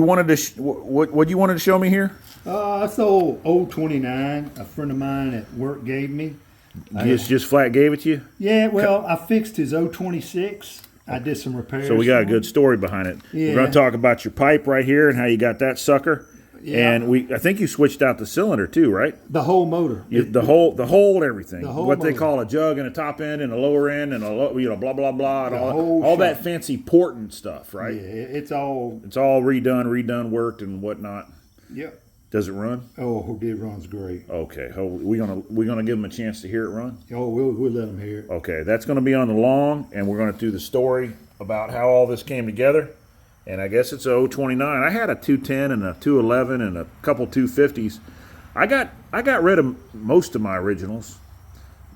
wanted to what you wanted to show me here? That's the old 29 a friend of mine at work gave me. Just flat gave it to you? Yeah, well, I fixed his 026. I did some repairs. So we got a good story behind it. Yeah. We're going to talk about your pipe right here and how you got that sucker. Yeah. And I think you switched out the cylinder too, right? The whole motor. The whole everything. The whole what they motor. call a jug and a top end and a lower end and blah blah blah and all whole that shop. fancy porting stuff, right? Yeah, it's all. It's all redone, worked and whatnot. Yep. Does it run? Oh, it runs great. Okay. We gonna give them a chance to hear it run. Oh, we'll let them hear it. Okay, that's going to be on the long, and we're going to do the story about how all this came together. And I guess it's a 029. I had a 210 and a 211 and a couple 250s. I got rid of most of my originals.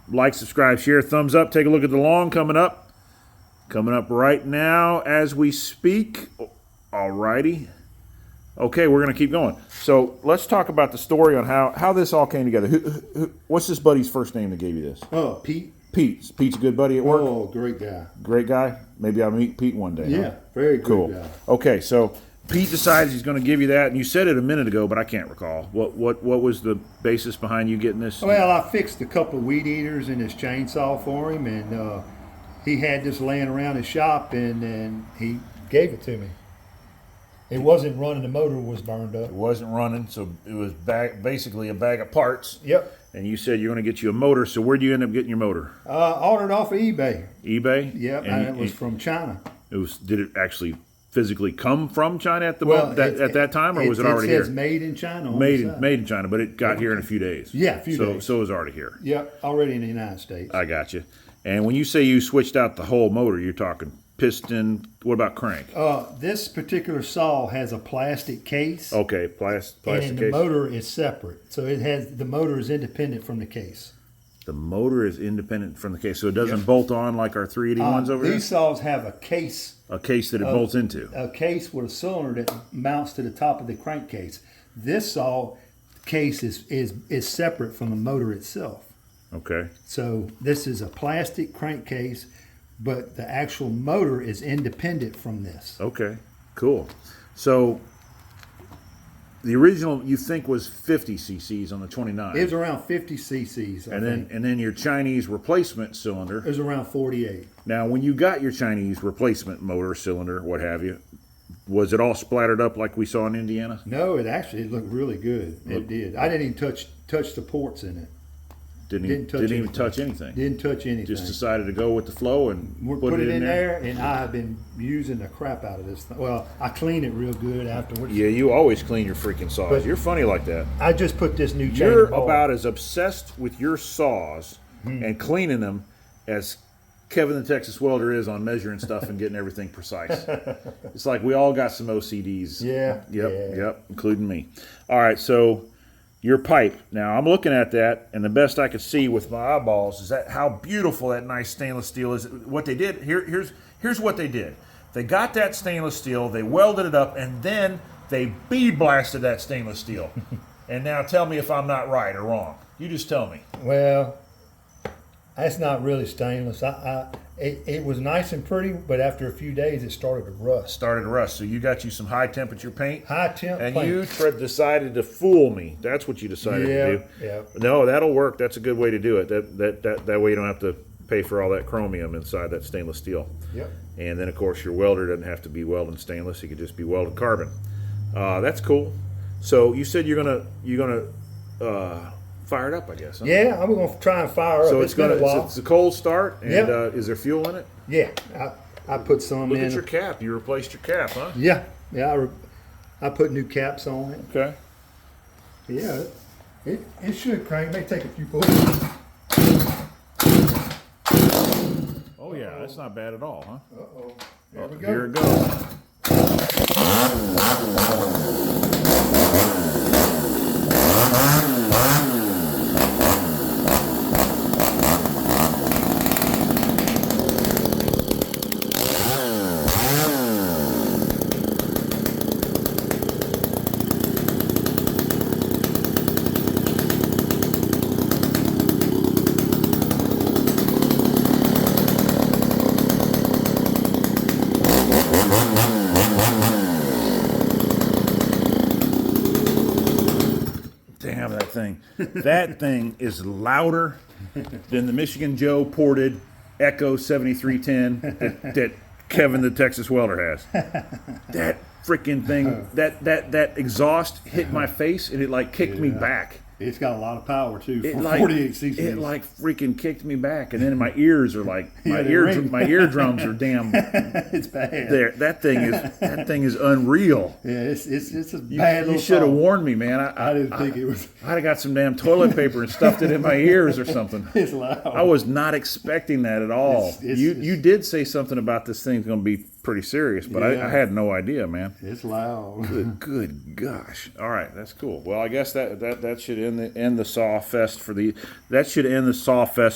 Like, subscribe, share, thumbs up. Take a look at the long coming up. Coming up right now as we speak. Alrighty. Okay, we're going to keep going. So let's talk about the story on how this all came together. What's this buddy's first name that gave you this? Oh, Pete. Pete's a good buddy at work? Oh, great guy. Great guy? Maybe I'll meet Pete one day. Yeah, huh? very good Cool. guy. Okay, so Pete decides he's going to give you that, and you said it a minute ago, but I can't recall. What was the basis behind you getting this? Well, I fixed a couple of weed eaters in his chainsaw for him, and he had this laying around his shop, and he gave it to me. It wasn't running. The motor was burned up. It wasn't running, so it was basically a bag of parts. Yep. And you said you're going to get you a motor, so where'd you end up getting your motor? Ordered off of eBay. eBay? Yep, and it was from China. Did it actually physically come from China at that time, or was it already here? It says here? made in China. Made in China, but it got here in a few days. Yeah, a few days. So it was already here. Yep, already in the United States. I got you. And when you say you switched out the whole motor, you're talking piston. What about crank? This particular saw has a plastic case. Okay, plastic and the case. motor is separate, so the motor is independent from the case. The motor is independent from the case, so it doesn't bolt on like our 381s over These saws have a case. A case that it bolts into. A case with a cylinder that mounts to the top of the crankcase. This saw case is separate from the motor itself. Okay. So this is a plastic crankcase, but the actual motor is independent from this. Okay, cool. So the original you think was 50 cc's on the 29. It was around 50 cc's. And then your Chinese replacement cylinder. It was around 48. Now, when you got your Chinese replacement motor, cylinder, what have you, was it all splattered up like we saw in Indiana? No, it looked really good. It did. I didn't even touch the ports in it. Didn't even touch anything. Didn't touch anything. Just decided to go with the flow and put it in there. And I've been using the crap out of this thing. Well, I clean it real good afterwards. Yeah, you always clean your freaking saws. But you're funny like that. I just put this new chain. You're about as obsessed with your saws and cleaning them as Kevin the Texas Welder is on measuring stuff and getting everything precise. It's like we all got some OCDs. Yeah. Yep, including me. All right, so your pipe. Now I'm looking at that, and the best I could see with my eyeballs is that how beautiful that nice stainless steel is. What they did here's what they did. They got that stainless steel, they welded it up, and then they bead blasted that stainless steel. And now tell me if I'm not right or wrong. You just tell me. Well, that's not really stainless. It was nice and pretty, but after a few days, it started to rust. So you got you some high temperature paint. High temp and paint. you decided to fool me. That's what you decided to do. Yeah. No, that'll work. That's a good way to do it. That way you don't have to pay for all that chromium inside that stainless steel. Yep. And then of course your welder doesn't have to be welded stainless. It could just be welded carbon. That's cool. So you said you're gonna fire it up, I guess. Huh? Yeah, I'm gonna try and fire up. So it's a cold start, and is there fuel in it? Yeah, I put some Look in. at your cap. You replaced your cap, huh? Yeah. I put new caps on it. Okay. Yeah, it should crank. It may take a few pulls. Oh yeah, that's not bad at all, huh? Uh-oh. There we go. Here it goes. thing. That thing is louder than the Michigan Joe ported Echo 7310 that Kevin the Texas welder has. That freaking thing, that exhaust hit my face and it like kicked me back. It's got a lot of power too. It For like 48 cc's. it like freaking kicked me back, and then my ears are like my they ring. my eardrums are damn. It's bad. There, that thing is unreal. Yeah, it's a bad little You should have song. warned me, man. I didn't think it was. I'd have got some damn toilet paper and stuffed it in my ears or something. It's loud. I was not expecting that at all. You did say something about this thing's going to be pretty serious, but Yeah. I had no idea, man. It's loud. Good gosh! All right, that's cool. Well, I guess that should end the Saw Fest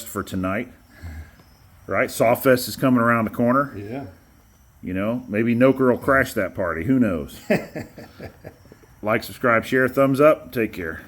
for tonight, right? Saw Fest is coming around the corner. Yeah. You know, maybe Noker will crash that party. Who knows? Like, subscribe, share, thumbs up. Take care.